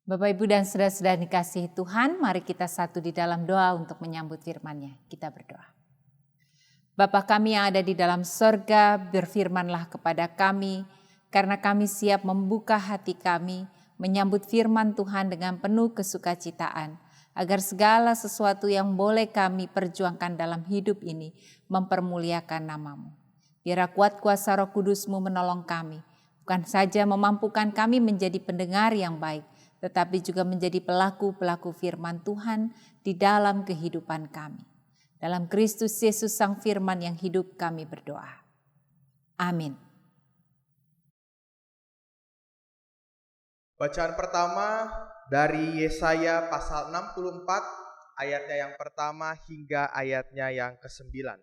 Bapak, Ibu, dan saudara-saudara dikasihi Tuhan, mari kita satu di dalam doa untuk menyambut firman-Nya. Kita berdoa. Bapa kami yang ada di dalam sorga, berfirmanlah kepada kami, karena kami siap membuka hati kami, menyambut firman Tuhan dengan penuh kesukacitaan, agar segala sesuatu yang boleh kami perjuangkan dalam hidup ini mempermuliakan nama-Mu. Biar kuat kuasa Roh Kudus-Mu menolong kami, bukan saja memampukan kami menjadi pendengar yang baik, tetapi juga menjadi pelaku-pelaku firman Tuhan di dalam kehidupan kami. Dalam Kristus Yesus Sang Firman yang hidup kami berdoa. Amin. Bacaan pertama dari Yesaya pasal 64 ayatnya yang pertama hingga ayatnya yang ke-9.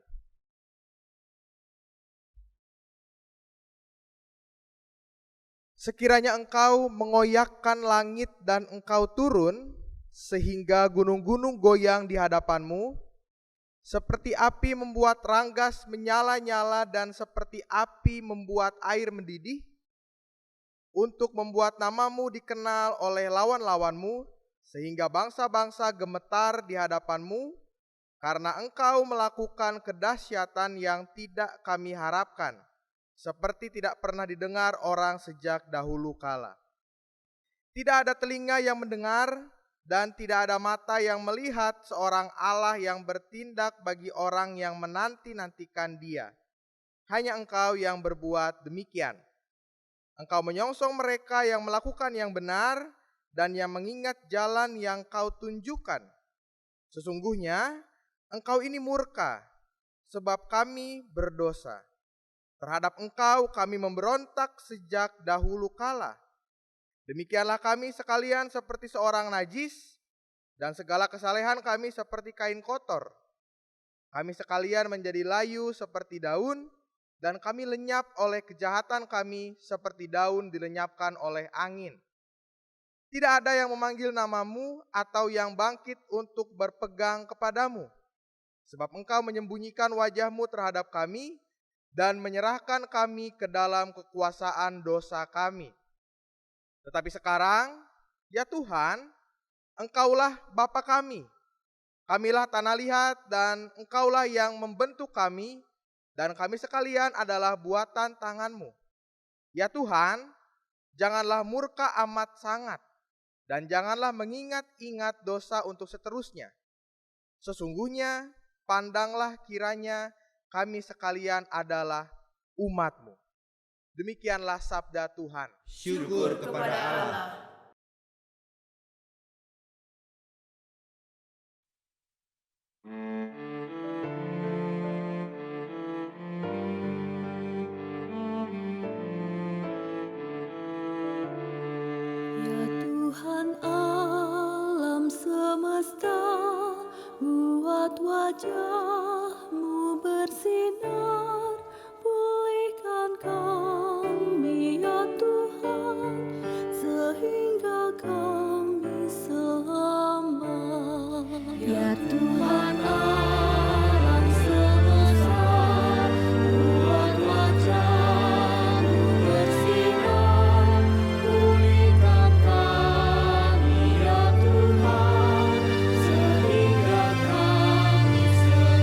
Sekiranya engkau mengoyakkan langit dan engkau turun, sehingga gunung-gunung goyang di hadapanmu, seperti api membuat ranggas menyala-nyala dan seperti api membuat air mendidih, untuk membuat namamu dikenal oleh lawan-lawanmu, sehingga bangsa-bangsa gemetar di hadapanmu, karena engkau melakukan kedahsyatan yang tidak kami harapkan, seperti tidak pernah didengar orang sejak dahulu kala. Tidak ada telinga yang mendengar, dan tidak ada mata yang melihat seorang Allah yang bertindak bagi orang yang menanti-nantikan Dia. Hanya Engkau yang berbuat demikian. Engkau menyongsong mereka yang melakukan yang benar dan yang mengingat jalan yang Kau tunjukkan. Sesungguhnya Engkau ini murka, sebab kami berdosa. Terhadap Engkau kami memberontak sejak dahulu kala. Demikianlah kami sekalian seperti seorang najis, dan segala kesalehan kami seperti kain kotor. Kami sekalian menjadi layu seperti daun, dan kami lenyap oleh kejahatan kami seperti daun dilenyapkan oleh angin. Tidak ada yang memanggil namamu atau yang bangkit untuk berpegang kepadamu, sebab Engkau menyembunyikan wajahmu terhadap kami dan menyerahkan kami ke dalam kekuasaan dosa kami. Tetapi sekarang, ya Tuhan, Engkaulah Bapa kami. Kamilah tanah liat dan Engkaulah yang membentuk kami, dan kami sekalian adalah buatan tangan-Mu. Ya Tuhan, janganlah murka amat sangat, dan janganlah mengingat-ingat dosa untuk seterusnya. Sesungguhnya, pandanglah kiranya kami sekalian adalah umat-Mu. Demikianlah sabda Tuhan. Syukur kepada Allah. Ya Tuhan alam semesta, buat wajah-Mu bersinar, pulihkan kami ya Tuhan, sehingga kami selamat. Ya Tuhan alam semesta, buat wajah-Mu bersinar, pulihkan kami ya Tuhan, sehingga kami selamat.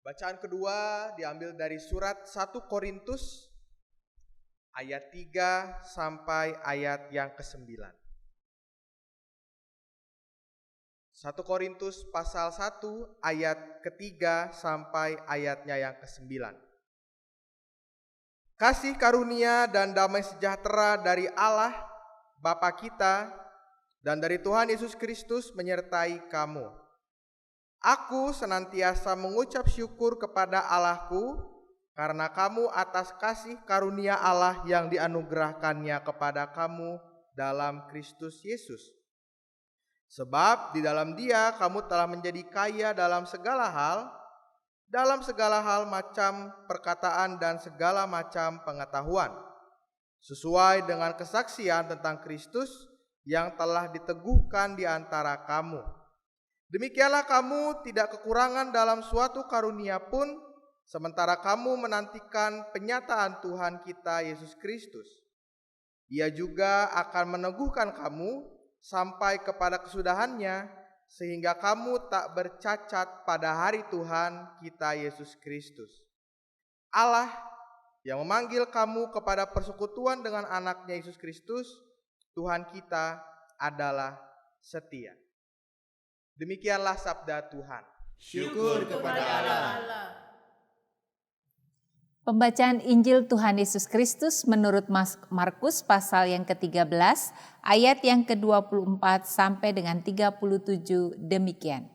Bacaan kedua diambil dari surat 1 Korintus ayat 3 sampai ayat yang ke-9. 1 Korintus pasal 1 ayat ketiga sampai ayatnya yang ke-9. Kasih karunia dan damai sejahtera dari Allah Bapa kita dan dari Tuhan Yesus Kristus menyertai kamu. Aku senantiasa mengucap syukur kepada Allahku karena kamu atas kasih karunia Allah yang dianugerahkannya kepada kamu dalam Kristus Yesus. Sebab di dalam Dia kamu telah menjadi kaya dalam segala hal macam perkataan dan segala macam pengetahuan, sesuai dengan kesaksian tentang Kristus yang telah diteguhkan di antara kamu. Demikianlah kamu tidak kekurangan dalam suatu karunia pun, sementara kamu menantikan penyataan Tuhan kita Yesus Kristus. Ia juga akan meneguhkan kamu sampai kepada kesudahannya, sehingga kamu tak bercacat pada hari Tuhan kita Yesus Kristus. Allah yang memanggil kamu kepada persekutuan dengan anaknya Yesus Kristus, Tuhan kita adalah setia. Demikianlah sabda Tuhan. Syukur kepada Allah. Pembacaan Injil Tuhan Yesus Kristus menurut Markus pasal yang ke-13 ayat yang ke-24 sampai dengan 37 demikian.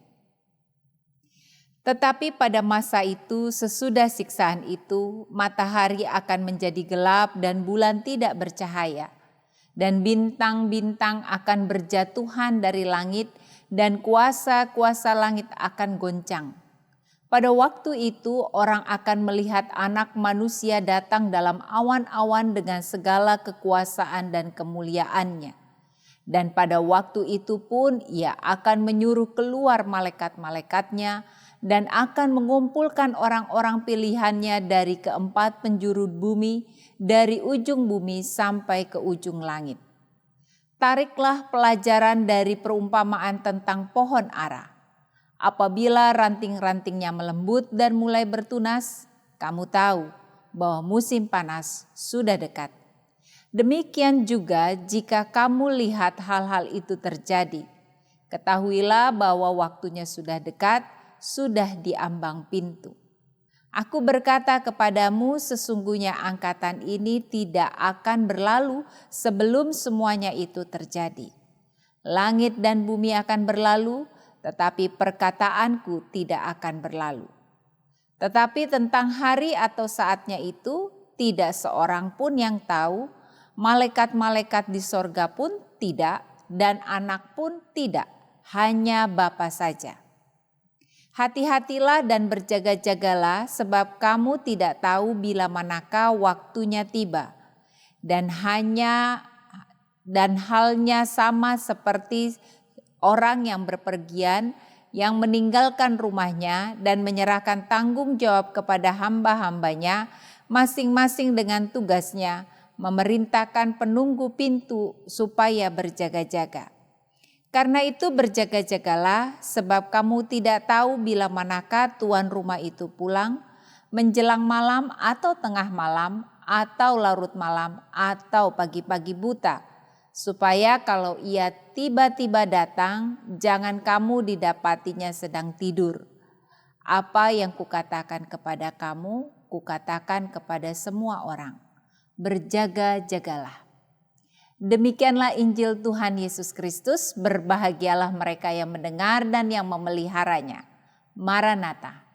Tetapi pada masa itu, sesudah siksaan itu, matahari akan menjadi gelap dan bulan tidak bercahaya, dan bintang-bintang akan berjatuhan dari langit, dan kuasa-kuasa langit akan goncang. Pada waktu itu orang akan melihat Anak Manusia datang dalam awan-awan dengan segala kekuasaan dan kemuliaannya. Dan pada waktu itu pun Ia akan menyuruh keluar malaikat-malaikatnya dan akan mengumpulkan orang-orang pilihannya dari keempat penjuru bumi, dari ujung bumi sampai ke ujung langit. Tariklah pelajaran dari perumpamaan tentang pohon ara. Apabila ranting-rantingnya melembut dan mulai bertunas, kamu tahu bahwa musim panas sudah dekat. Demikian juga jika kamu lihat hal-hal itu terjadi, ketahuilah bahwa waktunya sudah dekat, sudah di ambang pintu. Aku berkata kepadamu, sesungguhnya angkatan ini tidak akan berlalu sebelum semuanya itu terjadi. Langit dan bumi akan berlalu, tetapi perkataanku tidak akan berlalu. Tetapi tentang hari atau saatnya itu, tidak seorang pun yang tahu, malaikat-malaikat di sorga pun tidak, dan anak pun tidak, hanya Bapa saja. Hati-hatilah dan berjaga-jagalah, sebab kamu tidak tahu bila manakah waktunya tiba. Dan halnya sama seperti orang yang berpergian, yang meninggalkan rumahnya dan menyerahkan tanggung jawab kepada hamba-hambanya, masing-masing dengan tugasnya, memerintahkan penunggu pintu supaya berjaga-jaga. Karena itu berjaga-jagalah, sebab kamu tidak tahu bila manakah tuan rumah itu pulang, menjelang malam atau tengah malam, atau larut malam, atau pagi-pagi buta, supaya kalau ia tiba-tiba datang, jangan kamu didapatinya sedang tidur. Apa yang kukatakan kepada kamu, kukatakan kepada semua orang, berjaga-jagalah. Demikianlah Injil Tuhan Yesus Kristus, berbahagialah mereka yang mendengar dan yang memeliharanya. Maranatha.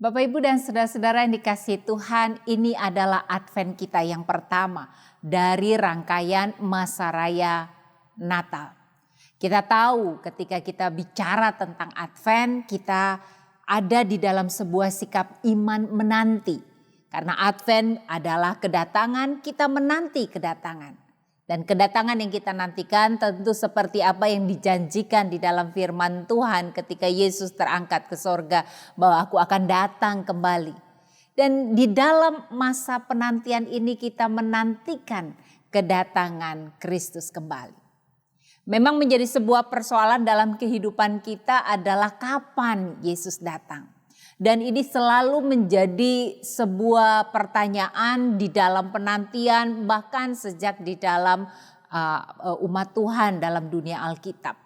Bapak, Ibu, dan saudara-saudara yang dikasihi Tuhan, ini adalah Advent kita yang pertama dari rangkaian masa raya Natal. Kita tahu ketika kita bicara tentang Advent, kita ada di dalam sebuah sikap iman menanti. Karena Advent adalah kedatangan, kita menanti kedatangan. Dan kedatangan yang kita nantikan tentu seperti apa yang dijanjikan di dalam firman Tuhan ketika Yesus terangkat ke sorga, bahwa aku akan datang kembali. Dan di dalam masa penantian ini kita menantikan kedatangan Kristus kembali. Memang menjadi sebuah persoalan dalam kehidupan kita adalah kapan Yesus datang. Dan ini selalu menjadi sebuah pertanyaan di dalam penantian, bahkan sejak di dalam umat Tuhan dalam dunia Alkitab.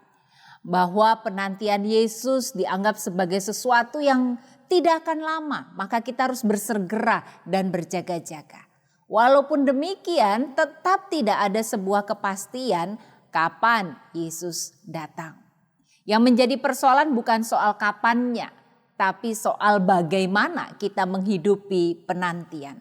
Bahwa penantian Yesus dianggap sebagai sesuatu yang tidak akan lama, maka kita harus bersegera dan berjaga-jaga. Walaupun demikian, tetap tidak ada sebuah kepastian kapan Yesus datang. Yang menjadi persoalan bukan soal kapannya, tapi soal bagaimana kita menghidupi penantian.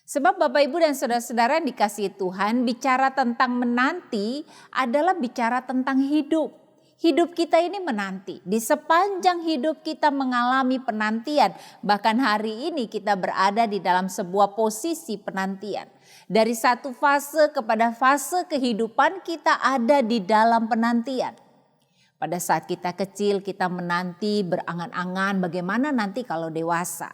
Sebab Bapak, Ibu, dan saudara-saudara yang dikasihi Tuhan, bicara tentang menanti adalah bicara tentang hidup. Hidup kita ini menanti. Di sepanjang hidup kita mengalami penantian. Bahkan hari ini kita berada di dalam sebuah posisi penantian. Dari satu fase kepada fase kehidupan kita ada di dalam penantian. Pada saat kita kecil kita menanti berangan-angan bagaimana nanti kalau dewasa.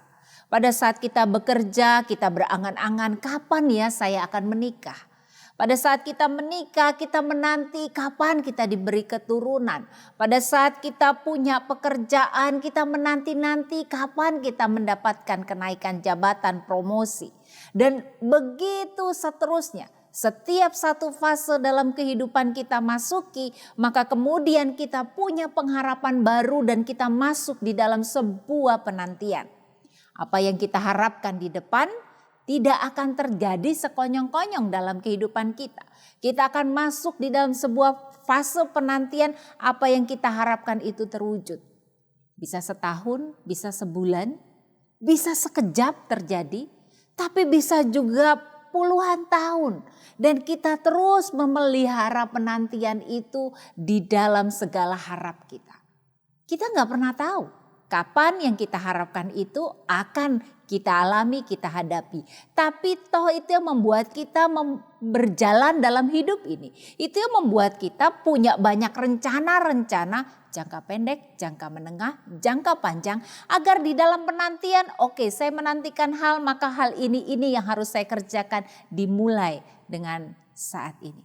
Pada saat kita bekerja kita berangan-angan kapan ya saya akan menikah. Pada saat kita menikah kita menanti kapan kita diberi keturunan. Pada saat kita punya pekerjaan kita menanti-nanti kapan kita mendapatkan kenaikan jabatan, promosi. Dan begitu seterusnya. Setiap satu fase dalam kehidupan kita masuki, maka kemudian kita punya pengharapan baru dan kita masuk di dalam sebuah penantian. Apa yang kita harapkan di depan tidak akan terjadi sekonyong-konyong dalam kehidupan kita. Kita akan masuk di dalam sebuah fase penantian, apa yang kita harapkan itu terwujud. Bisa setahun, bisa sebulan, bisa sekejap terjadi, tapi bisa juga puluhan tahun. Dan kita terus memelihara penantian itu di dalam segala harap kita. Kita nggak pernah tahu kapan yang kita harapkan itu akan kita alami, kita hadapi. Tapi toh itu yang membuat kita berjalan dalam hidup ini. Itu yang membuat kita punya banyak rencana-rencana jangka pendek, jangka menengah, jangka panjang. Agar di dalam penantian, oke, saya menantikan hal, maka hal ini yang harus saya kerjakan dimulai dengan saat ini.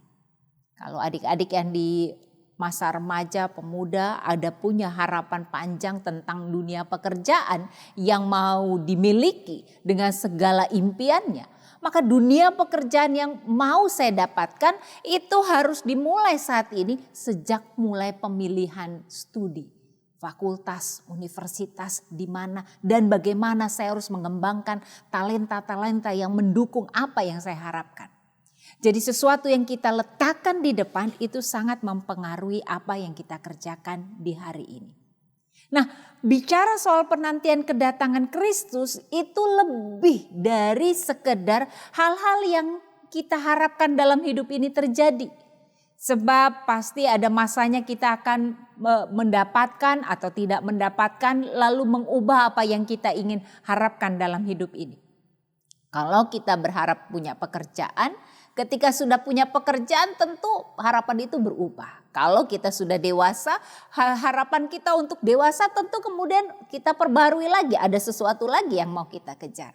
Kalau adik-adik yang di masa remaja, pemuda ada punya harapan panjang tentang dunia pekerjaan yang mau dimiliki dengan segala impiannya. Maka dunia pekerjaan yang mau saya dapatkan itu harus dimulai saat ini sejak mulai pemilihan studi. Fakultas, universitas di mana dan bagaimana saya harus mengembangkan talenta-talenta yang mendukung apa yang saya harapkan. Jadi sesuatu yang kita letakkan di depan itu sangat mempengaruhi apa yang kita kerjakan di hari ini. Nah, bicara soal penantian kedatangan Kristus itu lebih dari sekedar hal-hal yang kita harapkan dalam hidup ini terjadi. Sebab pasti ada masanya kita akan mendapatkan atau tidak mendapatkan lalu mengubah apa yang kita ingin harapkan dalam hidup ini. Kalau kita berharap punya pekerjaan, ketika sudah punya pekerjaan tentu harapan itu berubah. Kalau kita sudah dewasa, harapan kita untuk dewasa tentu kemudian kita perbarui lagi. Ada sesuatu lagi yang mau kita kejar.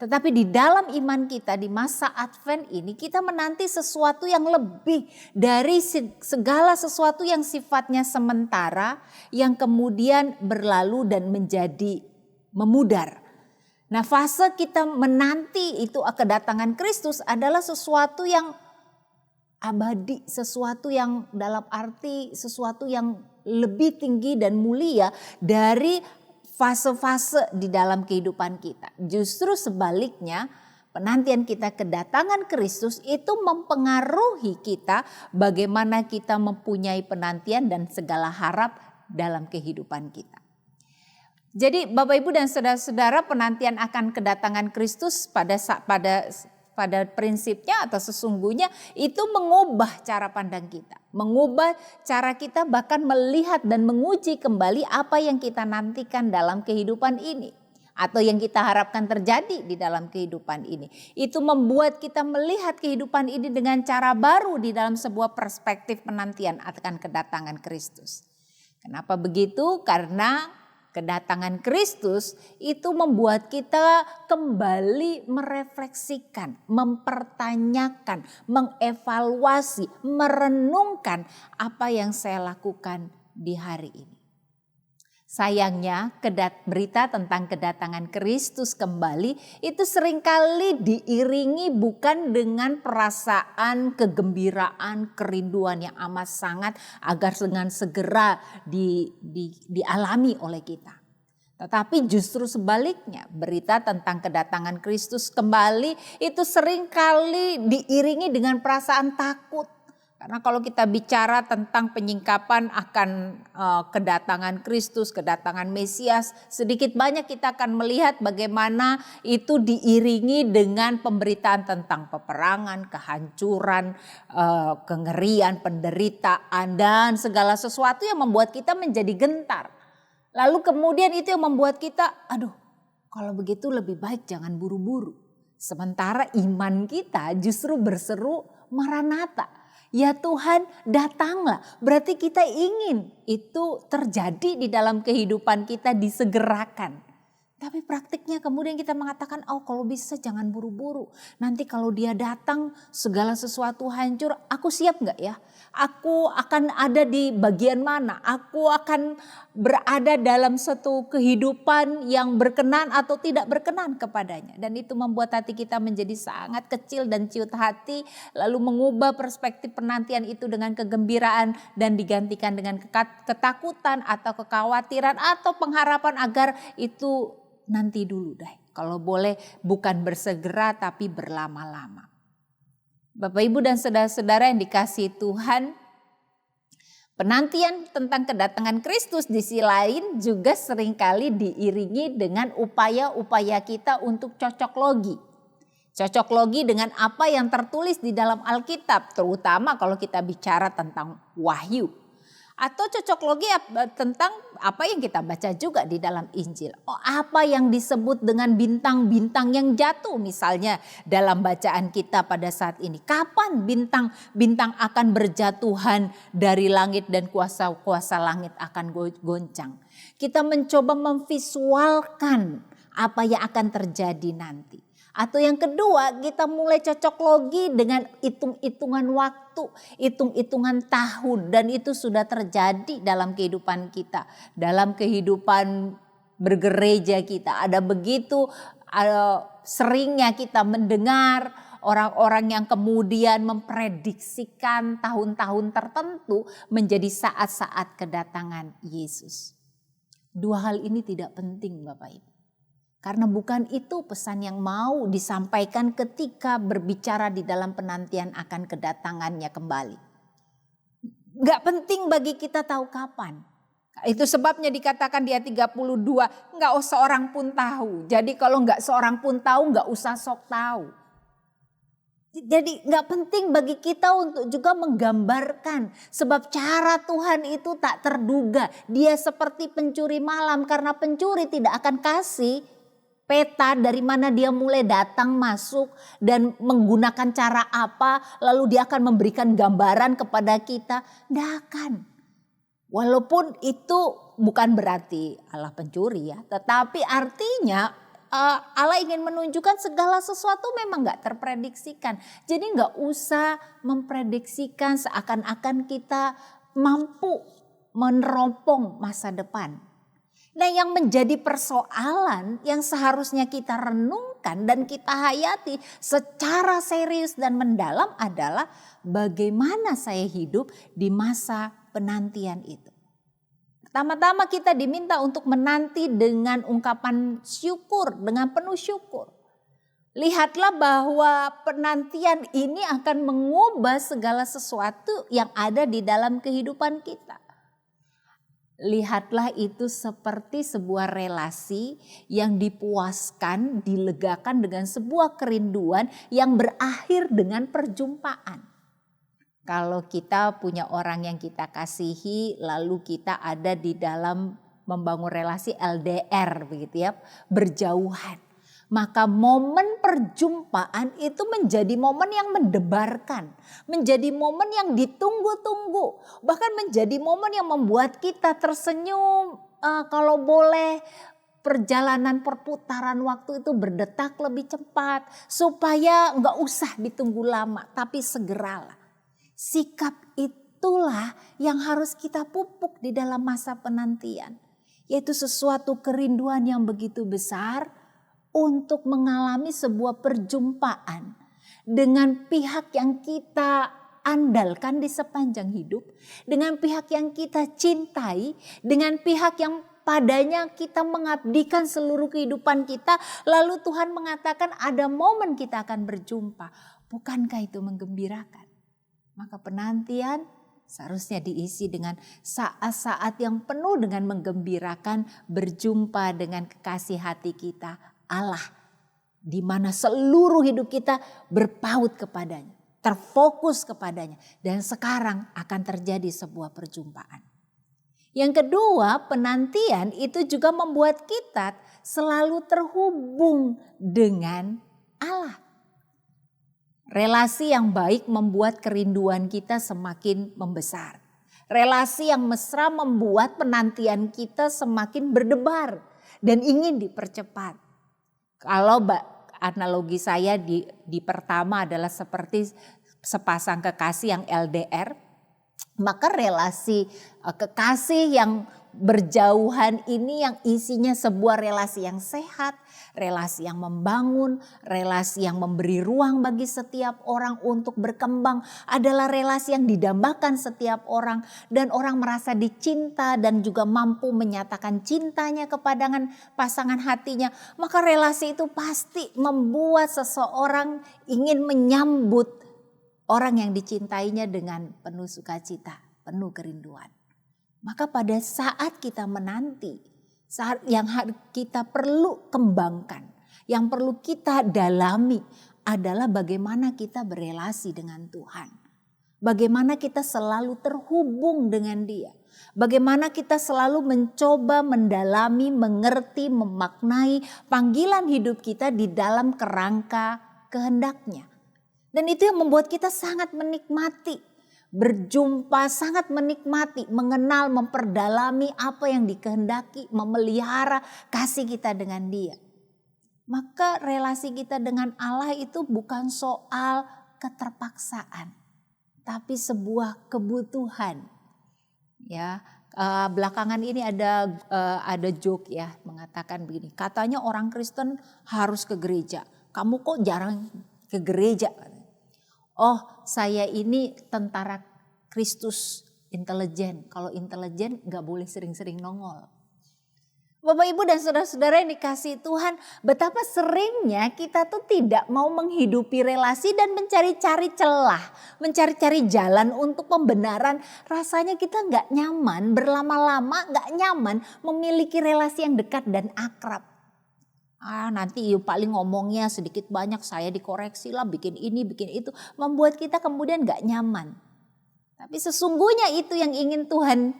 Tetapi di dalam iman kita di masa Advent ini kita menanti sesuatu yang lebih dari segala sesuatu yang sifatnya sementara. Yang kemudian berlalu dan menjadi memudar. Nah, fase kita menanti itu kedatangan Kristus adalah sesuatu yang abadi, sesuatu yang dalam arti sesuatu yang lebih tinggi dan mulia dari fase-fase di dalam kehidupan kita. Justru sebaliknya, penantian kita kedatangan Kristus itu mempengaruhi kita bagaimana kita mempunyai penantian dan segala harap dalam kehidupan kita. Jadi Bapak Ibu dan saudara-saudara, penantian akan kedatangan Kristus pada prinsipnya atau sesungguhnya itu mengubah cara pandang kita. Mengubah cara kita bahkan melihat dan menguji kembali apa yang kita nantikan dalam kehidupan ini. Atau yang kita harapkan terjadi di dalam kehidupan ini. Itu membuat kita melihat kehidupan ini dengan cara baru di dalam sebuah perspektif penantian akan kedatangan Kristus. Kenapa begitu? Karena kedatangan Kristus itu membuat kita kembali merefleksikan, mempertanyakan, mengevaluasi, merenungkan apa yang saya lakukan di hari ini. Sayangnya berita tentang kedatangan Kristus kembali itu seringkali diiringi bukan dengan perasaan kegembiraan, kerinduan yang amat sangat agar dengan segera dialami oleh kita. Tetapi justru sebaliknya, berita tentang kedatangan Kristus kembali itu seringkali diiringi dengan perasaan takut. Karena kalau kita bicara tentang penyingkapan akan kedatangan Kristus, kedatangan Mesias, sedikit banyak kita akan melihat bagaimana itu diiringi dengan pemberitaan tentang peperangan, kehancuran, kengerian, penderitaan, dan segala sesuatu yang membuat kita menjadi gentar. Lalu kemudian itu yang membuat kita, aduh kalau begitu lebih baik jangan buru-buru. Sementara iman kita justru berseru Maranatha. Ya Tuhan, datanglah. Berarti kita ingin itu terjadi di dalam kehidupan kita, disegerakan. Tapi praktiknya kemudian kita mengatakan, oh kalau bisa jangan buru-buru. Nanti kalau dia datang segala sesuatu hancur, aku siap gak ya? Aku akan ada di bagian mana? Aku akan berada dalam satu kehidupan yang berkenan atau tidak berkenan kepadanya. Dan itu membuat hati kita menjadi sangat kecil dan ciut hati. Lalu mengubah perspektif penantian itu dengan kegembiraan dan digantikan dengan ketakutan atau kekhawatiran atau pengharapan agar itu nanti dulu deh. Kalau boleh bukan bersegera tapi berlama-lama. Bapak Ibu dan saudara-saudara yang dikasihi Tuhan, penantian tentang kedatangan Kristus di sisi lain juga seringkali diiringi dengan upaya-upaya kita untuk cocok logi. Cocok logi dengan apa yang tertulis di dalam Alkitab, terutama kalau kita bicara tentang Wahyu. Atau cocok logi tentang apa yang kita baca juga di dalam Injil. Oh, apa yang disebut dengan bintang-bintang yang jatuh misalnya dalam bacaan kita pada saat ini. Kapan bintang akan berjatuhan dari langit dan kuasa-kuasa langit akan goncang. Kita mencoba memvisualkan apa yang akan terjadi nanti. Atau yang kedua, kita mulai cocok logi dengan hitung-hitungan waktu, hitung-hitungan tahun, dan itu sudah terjadi dalam kehidupan kita, dalam kehidupan bergereja kita. Ada begitu seringnya kita mendengar orang-orang yang kemudian memprediksikan tahun-tahun tertentu menjadi saat-saat kedatangan Yesus. Dua hal ini tidak penting, Bapak Ibu. Karena bukan itu pesan yang mau disampaikan ketika berbicara di dalam penantian akan kedatangannya kembali. Gak penting bagi kita tahu kapan. Itu sebabnya dikatakan di ayat 32, gak seorang pun tahu. Jadi kalau gak seorang pun tahu, gak usah sok tahu. Jadi gak penting bagi kita untuk juga menggambarkan. Sebab cara Tuhan itu tak terduga. Dia seperti pencuri malam, karena pencuri tidak akan kasih peta dari mana dia mulai datang masuk dan menggunakan cara apa, lalu dia akan memberikan gambaran kepada kita. Tidak akan. Walaupun itu bukan berarti Allah pencuri ya, tetapi artinya Allah ingin menunjukkan segala sesuatu memang gak terprediksikan. Jadi gak usah memprediksikan seakan-akan kita mampu meneropong masa depan. Nah, yang menjadi persoalan yang seharusnya kita renungkan dan kita hayati secara serius dan mendalam adalah bagaimana saya hidup di masa penantian itu. Pertama-tama kita diminta untuk menanti dengan ungkapan syukur, dengan penuh syukur. Lihatlah bahwa penantian ini akan mengubah segala sesuatu yang ada di dalam kehidupan kita. Lihatlah itu seperti sebuah relasi yang dipuaskan, dilegakan dengan sebuah kerinduan yang berakhir dengan perjumpaan. Kalau kita punya orang yang kita kasihi, lalu kita ada di dalam membangun relasi LDR begitu ya, berjauhan. Maka momen perjumpaan itu menjadi momen yang mendebarkan. Menjadi momen yang ditunggu-tunggu. Bahkan menjadi momen yang membuat kita tersenyum. Kalau boleh perjalanan perputaran waktu itu berdetak lebih cepat. Supaya nggak usah ditunggu lama, tapi segeralah. Sikap itulah yang harus kita pupuk di dalam masa penantian. Yaitu sesuatu kerinduan yang begitu besar untuk mengalami sebuah perjumpaan dengan pihak yang kita andalkan di sepanjang hidup, dengan pihak yang kita cintai, dengan pihak yang padanya kita mengabdikan seluruh kehidupan kita, lalu Tuhan mengatakan ada momen kita akan berjumpa. Bukankah itu menggembirakan? Maka penantian seharusnya diisi dengan saat-saat yang penuh dengan menggembirakan, berjumpa dengan kekasih hati kita, Allah, di mana seluruh hidup kita berpaut kepadanya, terfokus kepadanya, dan sekarang akan terjadi sebuah perjumpaan. Yang kedua, penantian itu juga membuat kita selalu terhubung dengan Allah. Relasi yang baik membuat kerinduan kita semakin membesar. Relasi yang mesra membuat penantian kita semakin berdebar dan ingin dipercepat. Kalau analogi saya di pertama adalah seperti sepasang kekasih yang LDR, maka relasi kekasih yang berjauhan ini yang isinya sebuah relasi yang sehat, relasi yang membangun, relasi yang memberi ruang bagi setiap orang untuk berkembang, adalah relasi yang didambakan setiap orang dan orang merasa dicinta dan juga mampu menyatakan cintanya kepada pasangan hatinya. Maka relasi itu pasti membuat seseorang ingin menyambut orang yang dicintainya dengan penuh sukacita, penuh kerinduan. Maka pada saat kita menanti, saat yang kita perlu kembangkan, yang perlu kita dalami adalah bagaimana kita berelasi dengan Tuhan. Bagaimana kita selalu terhubung dengan Dia. Bagaimana kita selalu mencoba mendalami, mengerti, memaknai panggilan hidup kita di dalam kerangka kehendak-Nya. Dan itu yang membuat kita sangat menikmati. Berjumpa, sangat menikmati, mengenal, memperdalami apa yang dikehendaki, memelihara kasih kita dengan Dia. Maka relasi kita dengan Allah itu bukan soal keterpaksaan, tapi sebuah kebutuhan. Ya, belakangan ini ada joke ya, mengatakan begini, katanya orang Kristen harus ke gereja. Kamu kok jarang ke gereja? Oh, saya ini tentara Kristus intelijen. Kalau intelijen gak boleh sering-sering nongol. Bapak Ibu dan saudara-saudara yang dikasihi Tuhan, betapa seringnya kita tuh tidak mau menghidupi relasi dan mencari-cari celah, mencari-cari jalan untuk pembenaran. Rasanya kita gak nyaman, berlama-lama gak nyaman memiliki relasi yang dekat dan akrab. Nanti paling ngomongnya sedikit banyak, saya dikoreksi lah, bikin ini, bikin itu. Membuat kita kemudian gak nyaman. Tapi sesungguhnya itu yang ingin Tuhan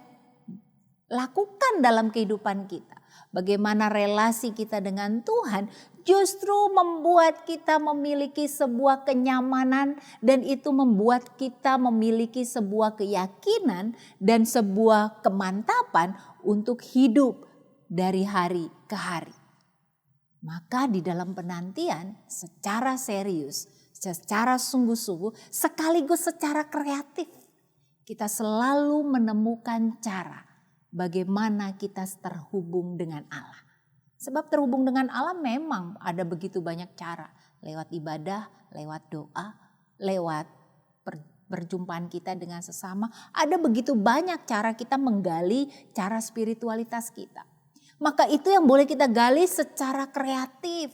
lakukan dalam kehidupan kita. Bagaimana relasi kita dengan Tuhan justru membuat kita memiliki sebuah kenyamanan. Dan itu membuat kita memiliki sebuah keyakinan dan sebuah kemantapan untuk hidup dari hari ke hari. Maka di dalam penantian secara serius, secara sungguh-sungguh, sekaligus secara kreatif, kita selalu menemukan cara bagaimana kita terhubung dengan Allah. Sebab terhubung dengan Allah memang ada begitu banyak cara. Lewat ibadah, lewat doa, lewat perjumpaan kita dengan sesama. Ada begitu banyak cara kita menggali cara spiritualitas kita. Maka itu yang boleh kita gali secara kreatif.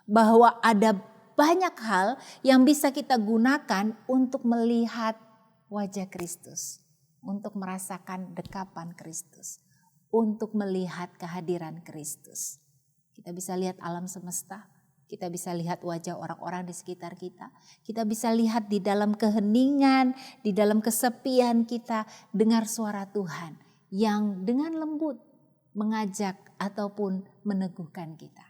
Bahwa ada banyak hal yang bisa kita gunakan untuk melihat wajah Kristus. Untuk merasakan dekapan Kristus. untuk melihat kehadiran Kristus. Kita bisa lihat alam semesta, kita bisa lihat wajah orang-orang di sekitar kita. Kita bisa lihat di dalam keheningan, di dalam kesepian kita, dengar suara Tuhan yang dengan lembut mengajak ataupun meneguhkan kita.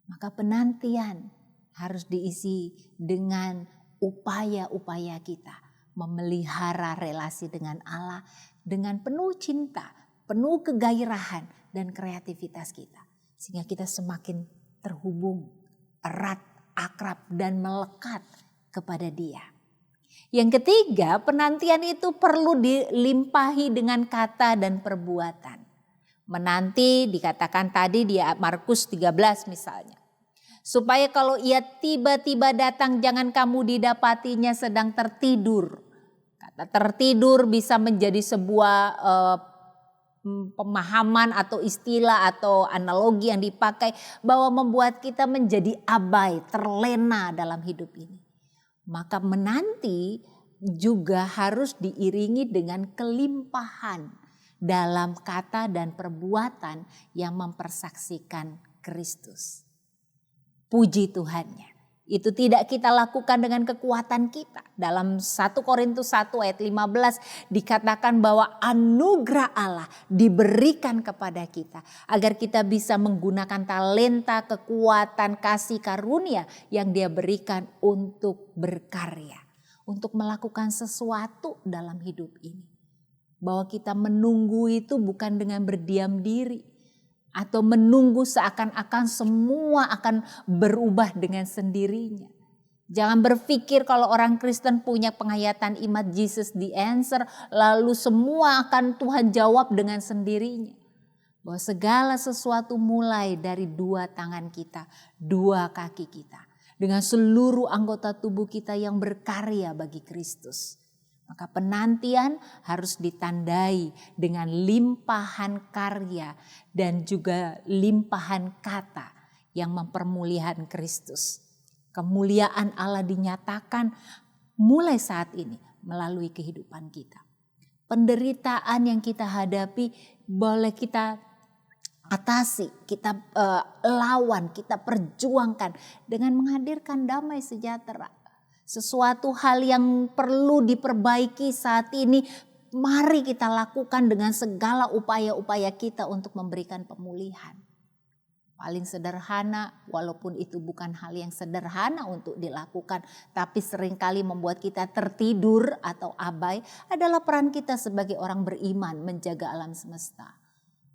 Maka penantian harus diisi dengan upaya-upaya kita memelihara relasi dengan Allah dengan penuh cinta, penuh kegairahan dan kreativitas kita. Sehingga kita semakin terhubung, erat, akrab dan melekat kepada Dia. Yang ketiga, penantian itu perlu dilimpahi dengan kata dan perbuatan. Menanti dikatakan tadi di Markus 13 misalnya. Supaya kalau ia tiba-tiba datang jangan kamu didapatinya sedang tertidur. Kata tertidur bisa menjadi sebuah pemahaman atau istilah atau analogi yang dipakai bahwa membuat kita menjadi abai, terlena dalam hidup ini. Maka menanti juga harus diiringi dengan kelimpahan dalam kata dan perbuatan yang mempersaksikan Kristus. Puji Tuhannya. Itu tidak kita lakukan dengan kekuatan kita. Dalam 1 Korintus 1 ayat 15 dikatakan bahwa anugerah Allah diberikan kepada kita. Agar kita bisa menggunakan talenta, kekuatan, kasih karunia yang Dia berikan untuk berkarya. Untuk melakukan sesuatu dalam hidup ini. Bahwa kita menunggu itu bukan dengan berdiam diri. Atau menunggu seakan-akan semua akan berubah dengan sendirinya. Jangan berpikir kalau orang Kristen punya penghayatan iman Jesus the answer. Lalu semua akan Tuhan jawab dengan sendirinya. Bahwa segala sesuatu mulai dari dua tangan kita, dua kaki kita. Dengan seluruh anggota tubuh kita yang berkarya bagi Kristus. Maka penantian harus ditandai dengan limpahan karya dan juga limpahan kata yang mempermuliakan Kristus. Kemuliaan Allah dinyatakan mulai saat ini melalui kehidupan kita. Penderitaan yang kita hadapi boleh kita atasi, kita lawan, kita perjuangkan dengan menghadirkan damai sejahtera. Sesuatu hal yang perlu diperbaiki saat ini, mari kita lakukan dengan segala upaya-upaya kita untuk memberikan pemulihan. Paling sederhana, walaupun itu bukan hal yang sederhana untuk dilakukan, tapi seringkali membuat kita tertidur atau abai, adalah peran kita sebagai orang beriman menjaga alam semesta.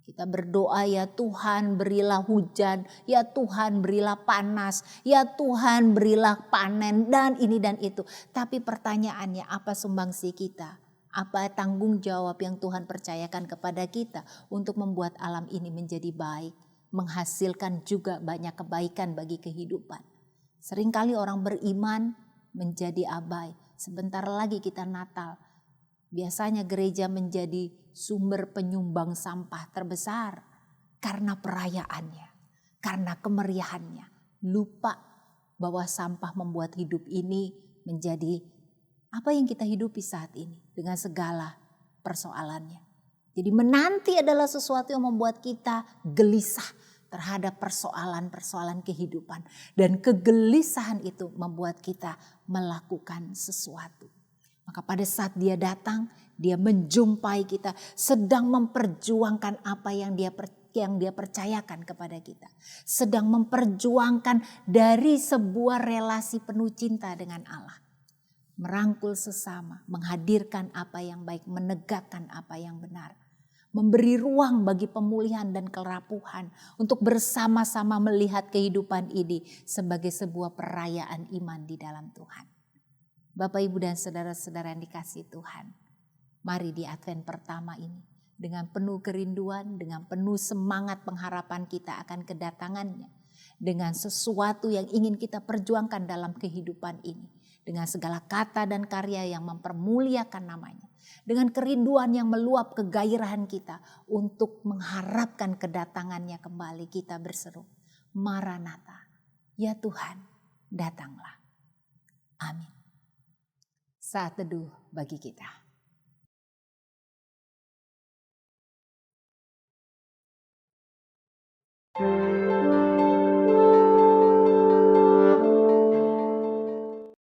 Kita berdoa, ya Tuhan berilah hujan, ya Tuhan berilah panas, ya Tuhan berilah panen dan ini dan itu. Tapi pertanyaannya, apa sumbangsi kita? Apa tanggung jawab yang Tuhan percayakan kepada kita untuk membuat alam ini menjadi baik, menghasilkan juga banyak kebaikan bagi kehidupan. Seringkali orang beriman menjadi abai. Sebentar lagi kita Natal. Biasanya gereja menjadi sumber penyumbang sampah terbesar karena perayaannya, karena kemeriahannya. Lupa bahwa sampah membuat hidup ini menjadi apa yang kita hidupi saat ini dengan segala persoalannya. Jadi menanti adalah sesuatu yang membuat kita gelisah terhadap persoalan-persoalan kehidupan. Dan kegelisahan itu membuat kita melakukan sesuatu. Maka pada saat Dia datang, Dia menjumpai kita sedang memperjuangkan apa yang dia percayakan kepada kita. Sedang memperjuangkan dari sebuah relasi penuh cinta dengan Allah. Merangkul sesama, menghadirkan apa yang baik, menegakkan apa yang benar. Memberi ruang bagi pemulihan dan kerapuhan untuk bersama-sama melihat kehidupan ini sebagai sebuah perayaan iman di dalam Tuhan. Bapak, Ibu, dan saudara-saudara yang dikasihi Tuhan, mari di Advent pertama ini dengan penuh kerinduan, dengan penuh semangat pengharapan kita akan kedatangannya, dengan sesuatu yang ingin kita perjuangkan dalam kehidupan ini, dengan segala kata dan karya yang mempermuliakan namanya, dengan kerinduan yang meluap kegairahan kita untuk mengharapkan kedatangannya kembali, kita berseru, Maranatha, ya Tuhan, datanglah. Amin. Saat teduh bagi kita.